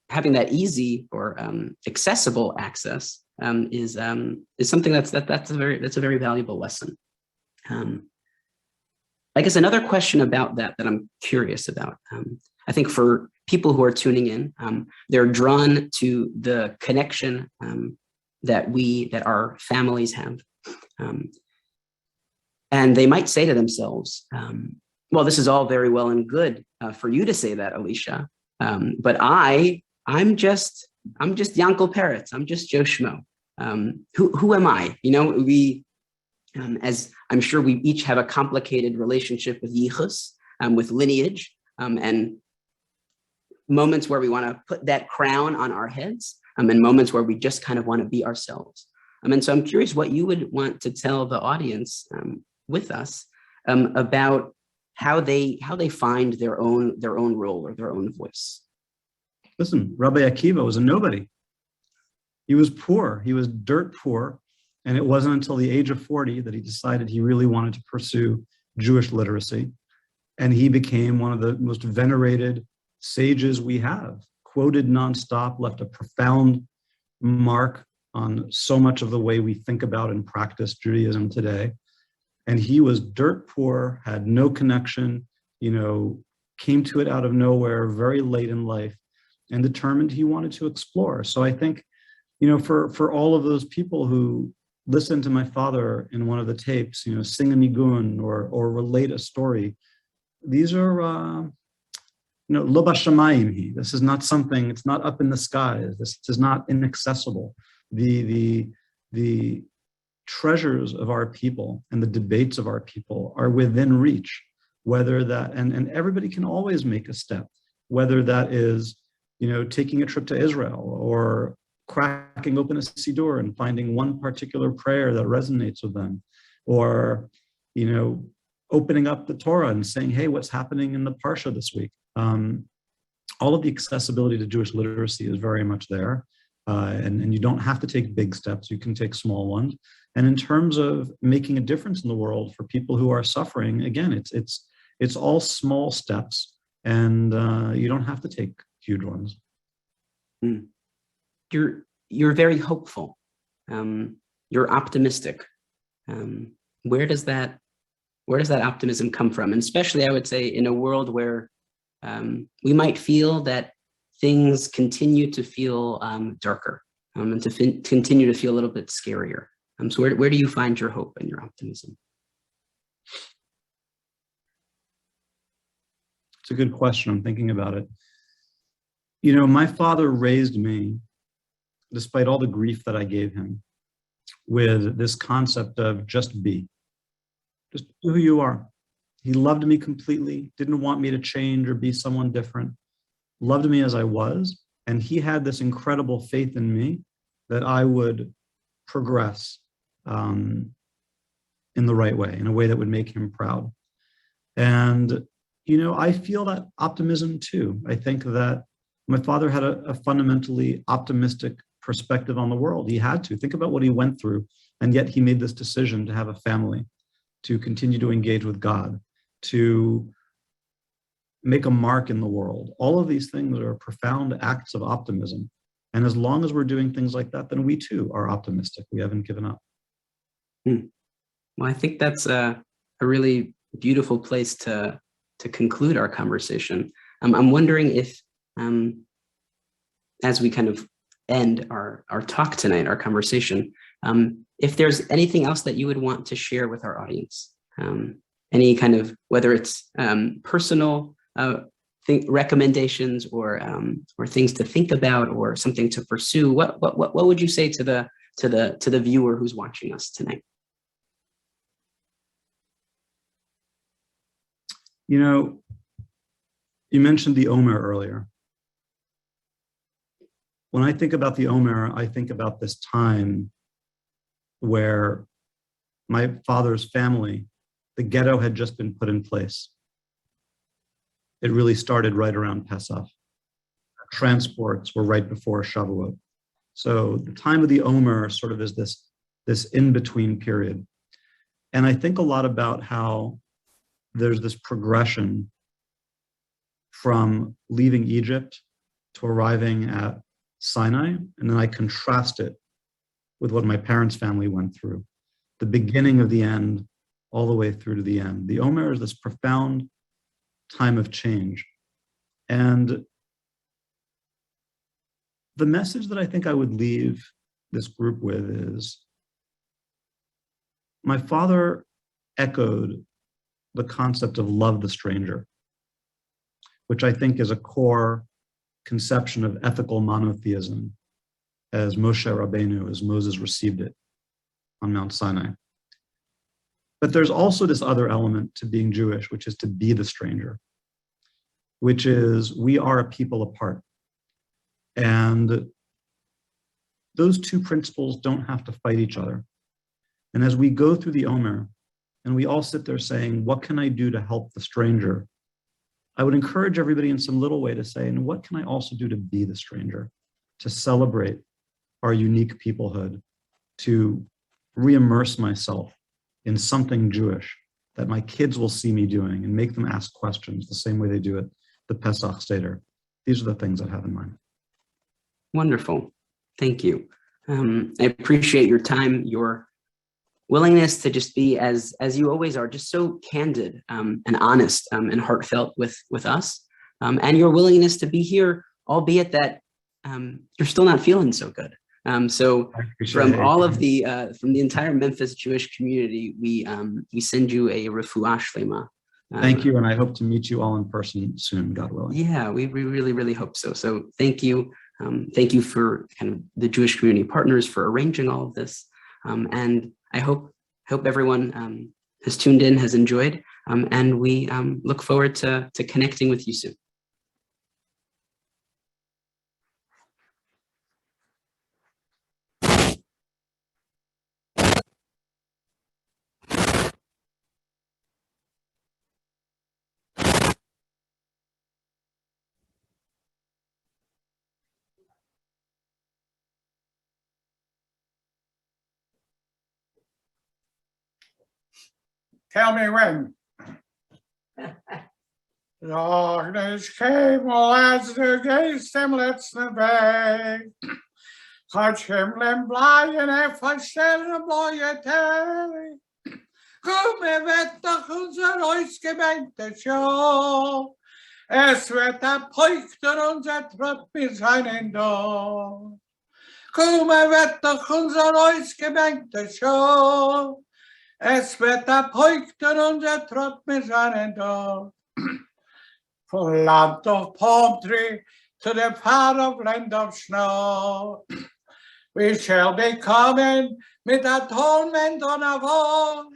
having that easy or accessible access is something that's a very valuable lesson. I guess another question about that I'm curious about. I think for people who are tuning in, they're drawn to the connection that our families have. And they might say to themselves, well, this is all very well and good for you to say that, Elisha, but I'm just Yankel Peretz. I'm just Joe Schmo. Who am I? As I'm sure we each have a complicated relationship with yichus, with lineage, and moments where we want to put that crown on our heads, and moments where we just kind of want to be ourselves. And so I'm curious what you would want to tell the audience with us about how they find their own role or their own voice. Listen, Rabbi Akiva was a nobody. He was poor. He was dirt poor. And it wasn't until the age of 40 that he decided he really wanted to pursue Jewish literacy. And he became one of the most venerated sages we have, quoted nonstop, left a profound mark on so much of the way we think about and practice Judaism today. And he was dirt poor, had no connection, came to it out of nowhere, very late in life, and determined he wanted to explore. So I think, for all of those people who listen to my father in one of the tapes, sing a nigun or relate a story, these are, lo b'shamayim. This is not something, it's not up in the skies. This is not inaccessible. The treasures of our people and the debates of our people are within reach, whether that, and everybody can always make a step, whether that is, taking a trip to Israel or cracking open a siddur and finding one particular prayer that resonates with them, or, opening up the Torah and saying, hey, what's happening in the Parsha this week? All of the accessibility to Jewish literacy is very much there. And you don't have to take big steps, you can take small ones. And in terms of making a difference in the world for people who are suffering, again, it's all small steps, and you don't have to take huge ones. You're very hopeful. You're optimistic. Where does that optimism come from? And especially, I would say, in a world where we might feel that things continue to feel darker, and to continue to feel a little bit scarier. So where do you find your hope and your optimism? It's a good question. I'm thinking about it. My father raised me, despite all the grief that I gave him, with this concept of just be who you are. He loved me completely, didn't want me to change or be someone different, loved me as I was. And he had this incredible faith in me that I would progress in the right way, in a way that would make him proud. And, I feel that optimism too. I think that my father had a fundamentally optimistic perspective on the world. He had to think about what he went through, and yet he made this decision to have a family, to continue to engage with God, to make a mark in the world. All of these things are profound acts of optimism. And as long as we're doing things like that, then we too are optimistic. We haven't given up. Well, I think that's a really beautiful place to conclude our conversation. I'm wondering if, as we kind of end our talk tonight, our conversation, if there's anything else that you would want to share with our audience, any kind of, whether it's personal recommendations or things to think about or something to pursue, what would you say to the viewer who's watching us tonight? You mentioned the Omer earlier. When I think about the Omer, I think about this time where my father's family, the ghetto had just been put in place. It really started right around Pesach. Transports were right before Shavuot. So the time of the Omer sort of is this in-between period. And I think a lot about how there's this progression from leaving Egypt to arriving at Sinai, and then I contrast it with what my parents' family went through, the beginning of the end all the way through to the end. The Omer is this profound time of change. And the message that I think I would leave this group with is, my father echoed the concept of love the stranger, which I think is a core conception of ethical monotheism, as Moshe Rabbeinu, as Moses received it on Mount Sinai. But there's also this other element to being Jewish, which is to be the stranger, which is we are a people apart. And those two principles don't have to fight each other. And as we go through the Omer, and we all sit there saying, what can I do to help the stranger? I would encourage everybody in some little way to say, and what can I also do to be the stranger, to celebrate our unique peoplehood, to re-immerse myself in something Jewish that my kids will see me doing and make them ask questions the same way they do at the Pesach Seder. These are the things I have in mind. Wonderful. Thank you. I appreciate your time, your willingness to just be as you always are, just so candid and honest and heartfelt with us, and your willingness to be here, albeit that you're still not feeling so good. So from all of the from the entire Memphis Jewish community, we send you a refuah shlema. Thank you, and I hope to meet you all in person soon, God willing. Yeah, we really hope so. So thank you. Thank you for kind of the Jewish community partners for arranging all of this. And I hope everyone has tuned in, has enjoyed, and we look forward to connecting with you soon. Tell me when. Darkness came als de geest hem letzten weg. Gaat hem blaaien en verstellen mooie tijd. Kom en werd doch unser Ausgemeinte Show. Es wird erpeuchter unser Trott mit seinen Dor. Kom en werd doch unser Ausgemeinte Show. Es wird erpeuchter unser Trott mit seinen Dor. From land of palm tree to the far of land of snow, we shall be coming with atonement on our wall.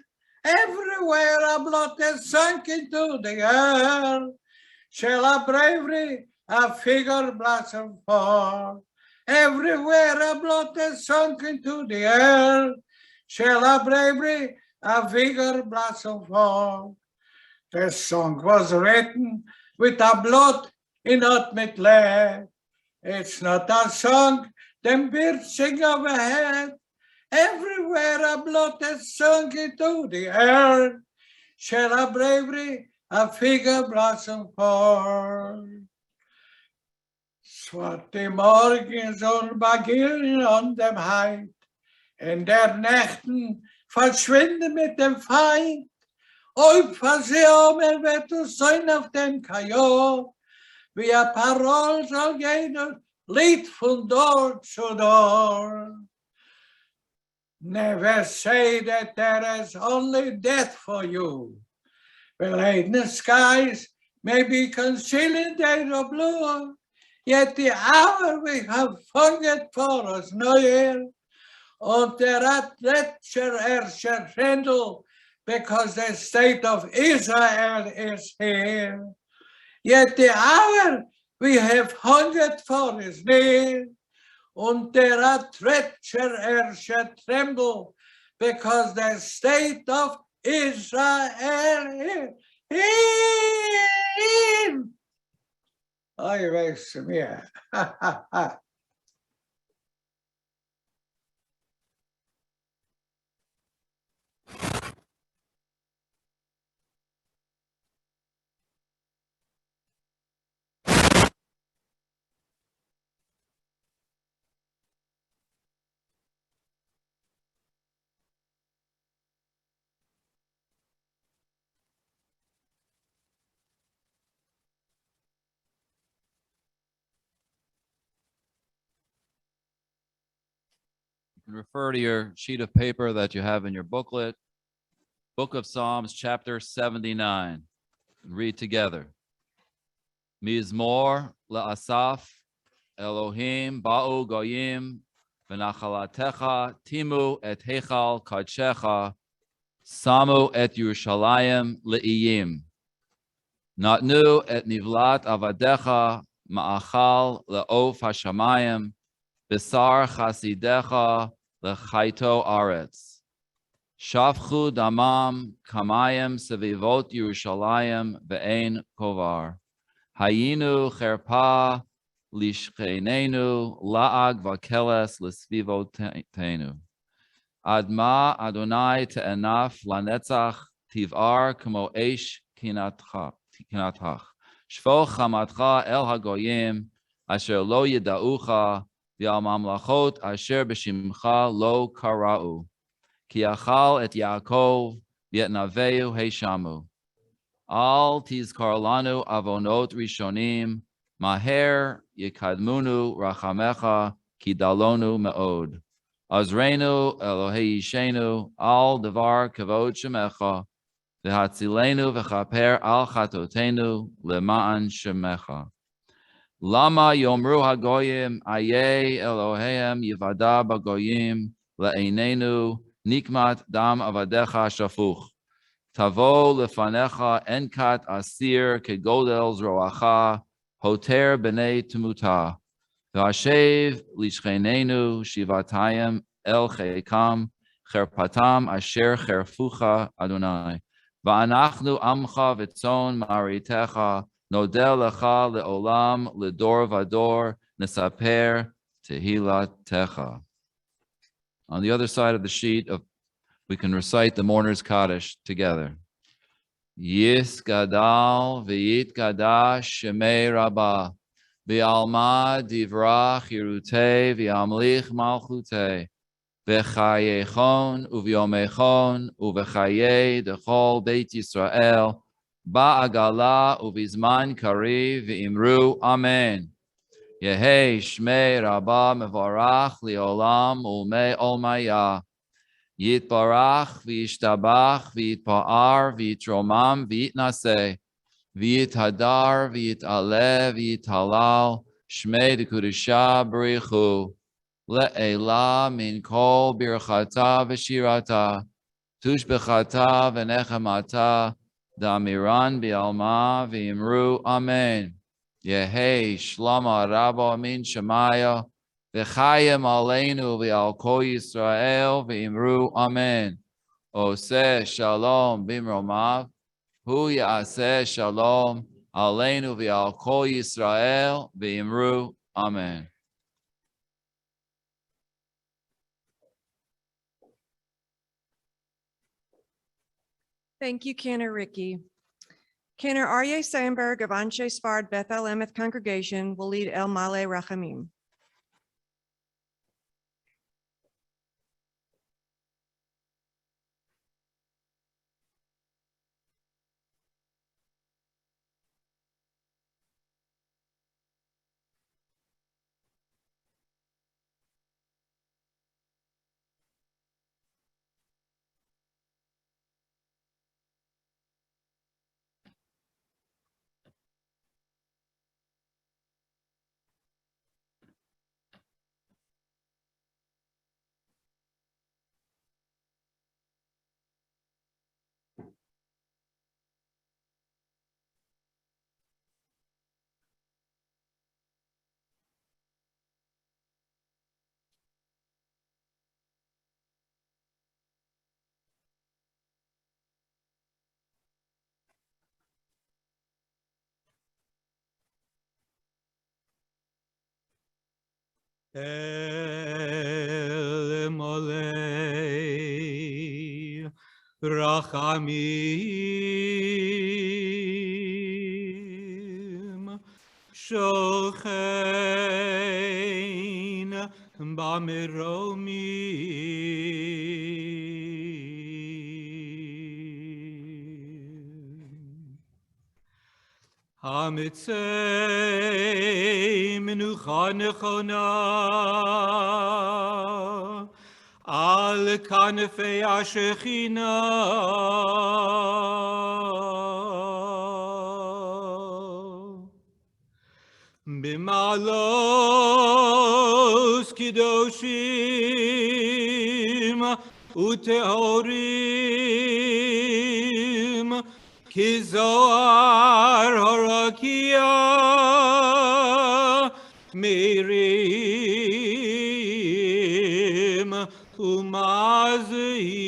Everywhere a blood is sunk into the earth, shall a bravery, a figure blossom forth. Everywhere a blood is sunk into the earth, shall a bravery, a figure blossom forth. The song was written with a blood and not with lead. It's not a song them birds sing overhead. Everywhere a blood is sunk into the earth, shall a bravery, a figure blossom forth. Zwarte Morgen soll beginnen an dem Heid, in der Nächten verschwinden mit dem Feind. Ob Versehen wird es sein auf dem Kajo, wie ein Parol soll gehen und Lied von Dort zu Dort. Never say that there is only death for you. Well, the skies may be concealing days of blue, yet the hour we have forget for us near. Und hat letzter Schendel, because the state of Israel is here. Yet the hour we have hungered for is near. Und hat treacher tremble, because the state of Israel is here. Ay, ves mir. You can refer to your sheet of paper that you have in your booklet, Book of Psalms, chapter 79. Read together. Mizmor le'asaf, Elohim ba'u goyim, v'nachalatecha timu et heichal kadshecha, samu et Yerushalayim le'iyim. Natnu et nivlat avadecha, ma'achal le'of hashamayim, Bisar chasidecha lechaito aretz. Shafchu damam kamayim sevivot Yerushalayim ve'ein kovar. Hayinu cherpa lishchenenu la'ag vakeles lesvivotenu. Adma Adonai te'enaf lanetzach tiv'ar kamo eish kinatach. Shvo chamatcha el hagoyim asher lo yeda'ucha V'al mamlachot asher b'shimcha lo kara'u. Ki achal et Yaakov v'et naveu heishamu. Al tizkar lanu avonot rishonim, maher yikadmunu rachamecha ki dalonu me'od. Azreinu Elohei Yishenu al devar kavod shemecha, v'hatzilenu v'chaper al chatotenu lema'an shemecha. Lama yomru hagoyim aye Eloheim yivada bagoyim le'einenu nikmat dam avadecha shafuch. Tavo lefanecha enkat asir kegodel zroacha hoter b'nei tumuta. V'ashev lishchenenu shivatayim el chekam cherpatam asher cherfucha Adonai. V'anachnu amcha v'tzon ma'aritecha nodel lecha leolam ledor vador nesaper tehilatecha. On the other side of the sheet, we can recite the mourner's Kaddish together. Yis gadal v'yit gadash shemei rabbah. V'alma divrach yirutei v'yamlich malchutei v'chayechon u'v'yomechon u'v'chayei dechol Beit Yisrael ba'agala u'v'zman kariv v'imru amen. Yehei shmei rabbah mevarach li'olam u'mei olmaya yitbarach v'yishtabach v'yitpa'ar v'yitromam v'yitnaseh V'yit hadar, v'yit ale, v'yit halal, shmei dekudusha b'richu, le'ela min kol birchata v'shirata, tushbechata v'nechamata, damiran bi'alma v'imru amen. Yehei shlama rabba min shemaya, v'chayim aleinu v'al kol Yisrael v'imru amen. Oseh shalom b'mromav, Hu ya'aseh shalom aleinu v'al kol Yisrael v'imru amen. Thank you, Cantor Ricky. Cantor Aryeh Sandberg of Anshe Sfard Bethel Emeth Congregation will lead El Male Rachamim. El Molei Rachamim Shochein Bamiromim Hamitzei menucha nechona al kanefei hashechina b'malos kidoshim utehorim Kizoar Horakia Mirim Umazirim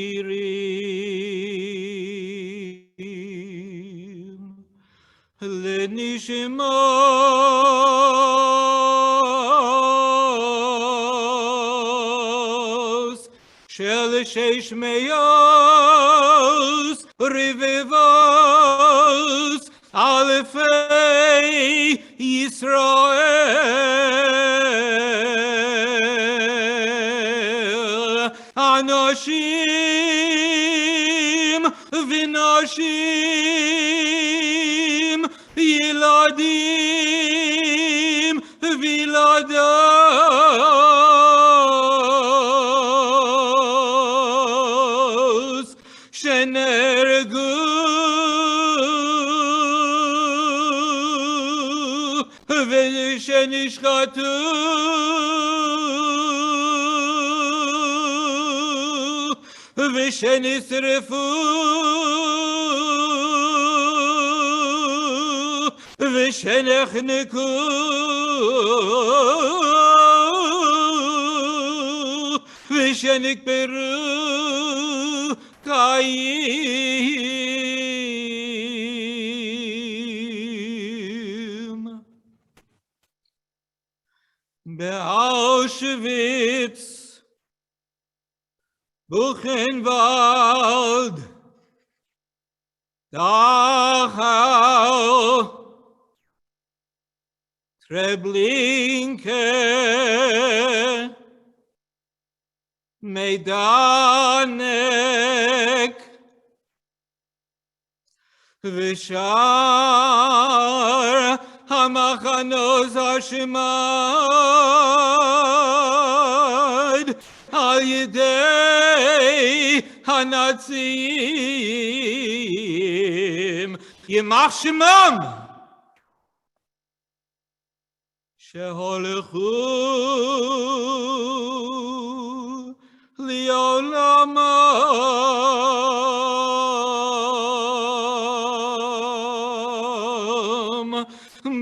Lenishimos Shel Sheish Meyos Rivivos Alefei Yisrael Anoshim נשים, ילדים וילדות שנהרגו ושנשחטו ושנשרפו ושנחנקו ושנקברו חיים. באושוויץ, Buchenwald, Dachau, Treblinka, Maidanek, ושאר המחנות השמד על ידי הנאצים, יימח שמם, שהולכו לעולמם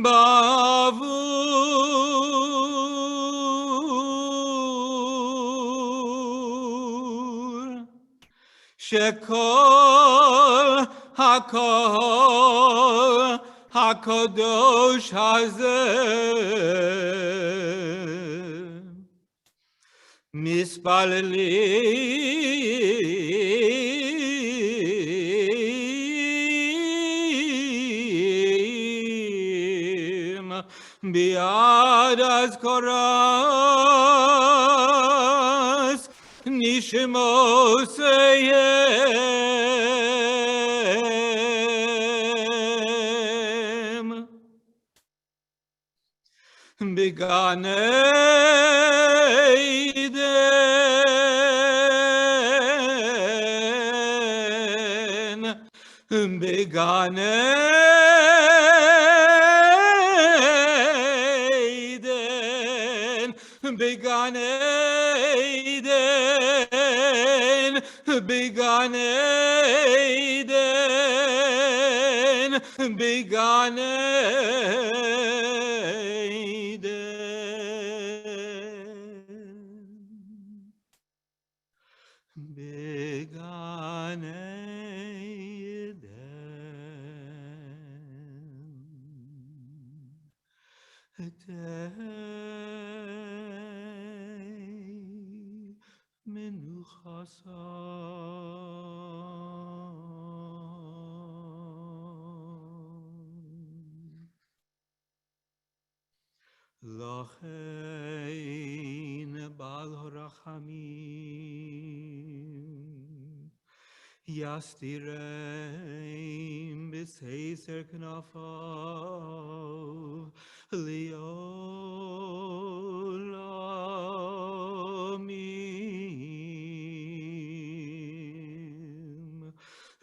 בעבור שכל הקהל הקדוש הזה מתפללים ביד אזכרת נשמותיהם בגן עדן, בגן עדן, בגן עדן, בגן עדן, בגן בגן עדן מנוחסם. לכן בעל הרחמים יסתירם בסתר כנפיו לעולמים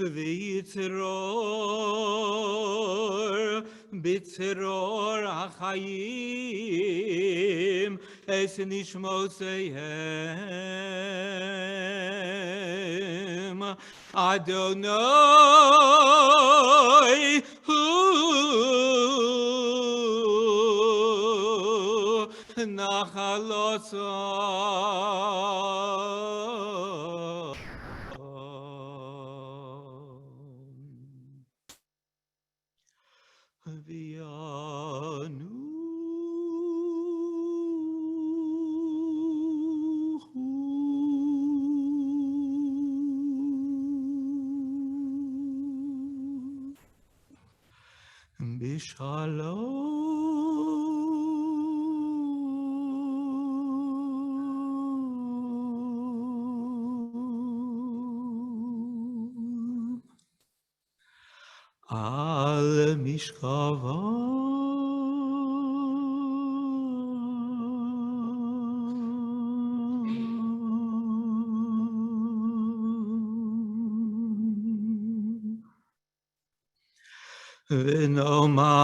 ויצרור בצרור החיים את נשמותיהם. אדוני הוא נחלתם. בשלום. ונאמר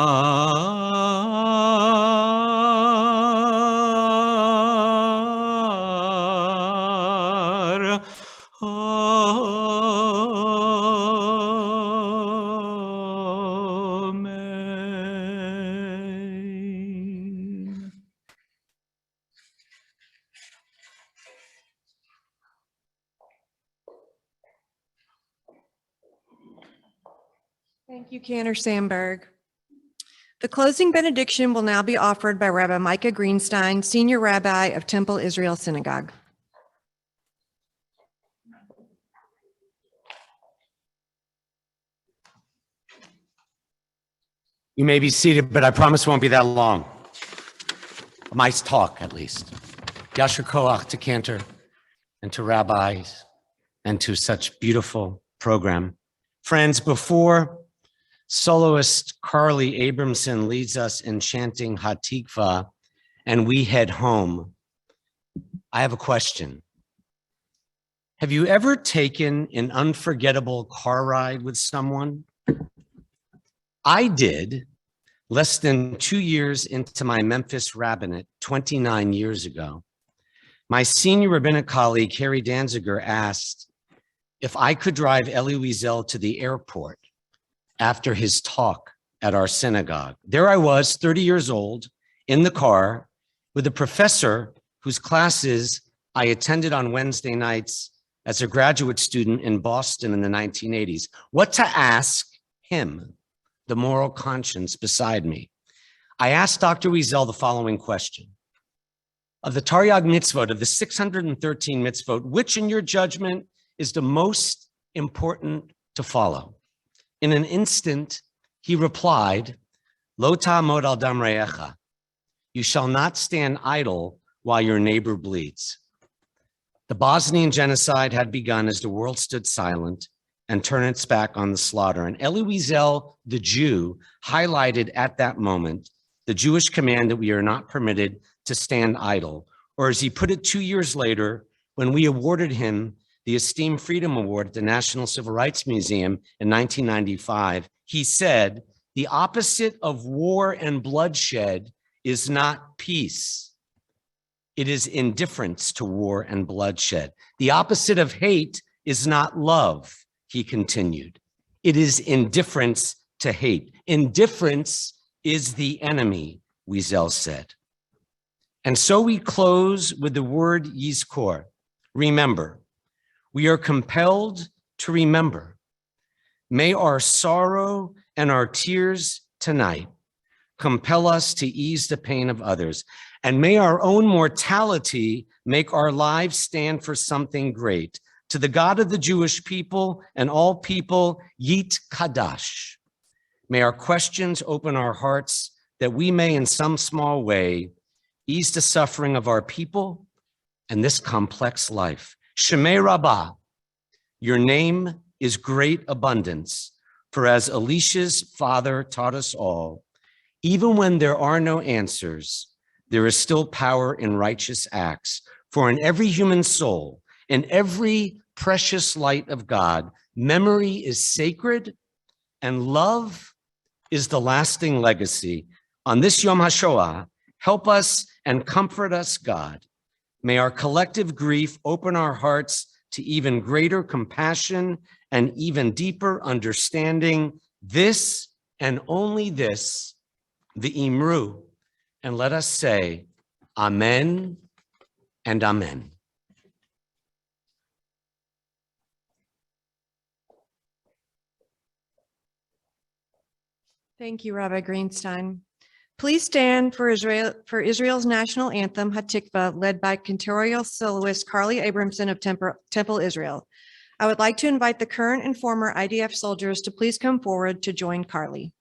אמן. Thank you, Cantor Sandberg. The closing benediction will now be offered by Rabbi Micah Greenstein, Senior Rabbi of Temple Israel Synagogue. You may be seated, but I promise it won't be that long. My talk, at least. Yasher Koach to Cantor and to rabbis and to such beautiful program. Friends, before soloist Carly Abramson leads us in chanting Hatikva and we head home, I have a question. Have you ever taken an unforgettable car ride with someone? I did less than 2 years into my Memphis rabbinate 29 years ago. My senior rabbinic colleague, Harry Danziger, asked if I could drive Elie Wiesel to the airport after his talk at our synagogue. There I was, 30 years old, in the car with a professor whose classes I attended on Wednesday nights as a graduate student in Boston in the 1980s. What to ask him, the moral conscience beside me? I asked Dr. Wiesel the following question. Of the Taryag mitzvot, of the 613 mitzvot, which in your judgment is the most important to follow? In an instant, he replied, Lo ta'amod al dam re'echa. You shall not stand idle while your neighbor bleeds. The Bosnian genocide had begun as the world stood silent and turned its back on the slaughter. And Elie Wiesel, the Jew, highlighted at that moment the Jewish command that we are not permitted to stand idle. Or as he put it 2 years later, when we awarded him the Esteemed Freedom Award at the National Civil Rights Museum in 1995, he said, the opposite of war and bloodshed is not peace. It is indifference to war and bloodshed. The opposite of hate is not love, he continued. It is indifference to hate. Indifference is the enemy, Wiesel said. And so we close with the word yizkor, remember. We are compelled to remember. May our sorrow and our tears tonight compel us to ease the pain of others. And may our own mortality make our lives stand for something great. To the God of the Jewish people and all people, Yit Kadash. May our questions open our hearts that we may in some small way ease the suffering of our people and this complex life. Shemei Rabbah, your name is great abundance, for as Elisha's father taught us all, even when there are no answers, there is still power in righteous acts. For in every human soul, in every precious light of God, memory is sacred and love is the lasting legacy. On this Yom HaShoah, help us and comfort us, God. May our collective grief open our hearts to even greater compassion and even deeper understanding. This and only this, the Imru, and let us say, Amen and Amen. Thank you, Rabbi Greenstein. Please stand for Israel's national anthem, Hatikva, led by cantorial soloist Carly Abramson of Temple Israel. I would like to invite the current and former IDF soldiers to please come forward to join Carly.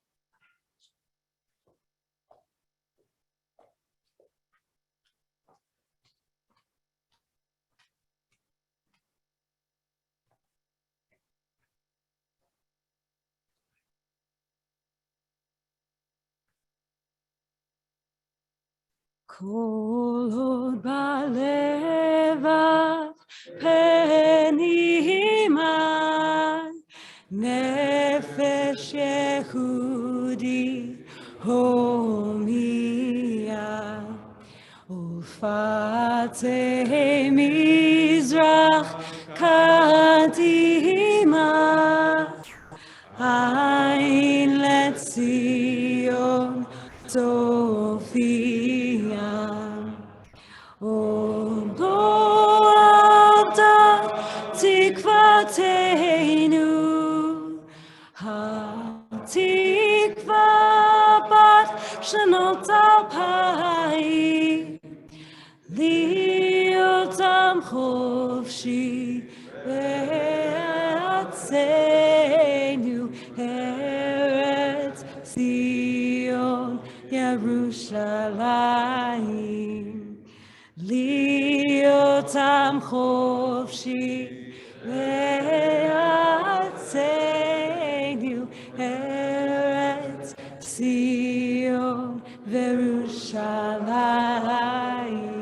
כל עוד בלבב פנימה, נפש יהודי הומיה, ופצי מזרח קדימה, עין לציון צופיה. עוד לא עבדה תקוותנו, התקווה בת שנות 2000, להיות עם חופשי בארצנו, ארץ ציון ירושלים. להיות עם חופשי בארצנו, ארץ ציון וירושלים.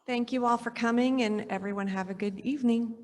Thank you all for coming, and everyone have a good evening.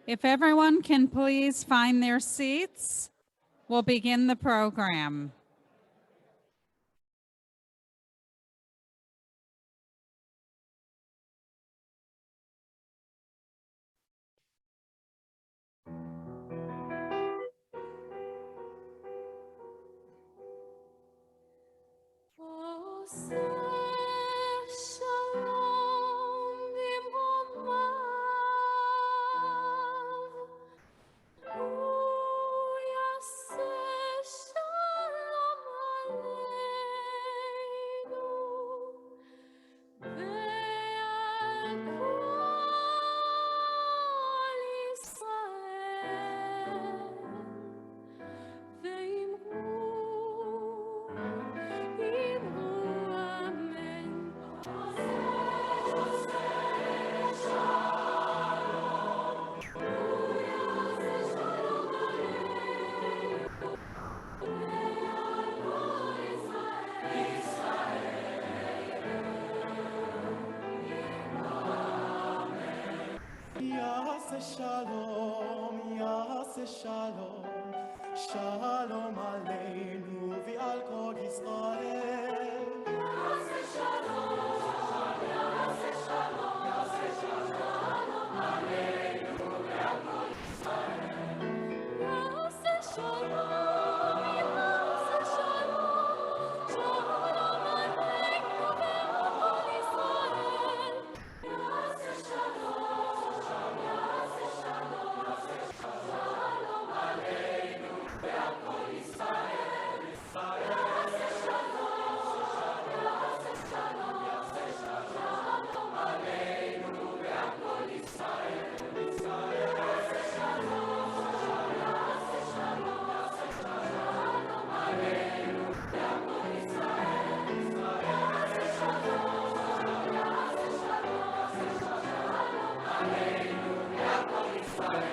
If everyone can please find their seats, we'll begin the program. Shalom, Yaseh Shalom, Shalom Aleinu v'al kol Yisrael. Yaseh Shalom, Yaseh Shalom, Yaseh Shalom Aleinu v'al kol Yisrael. Yaseh Shalom, Yaseh Shalom, Shalom Aleinu v'al kol Yisrael. Yaseh Shalom. Israel.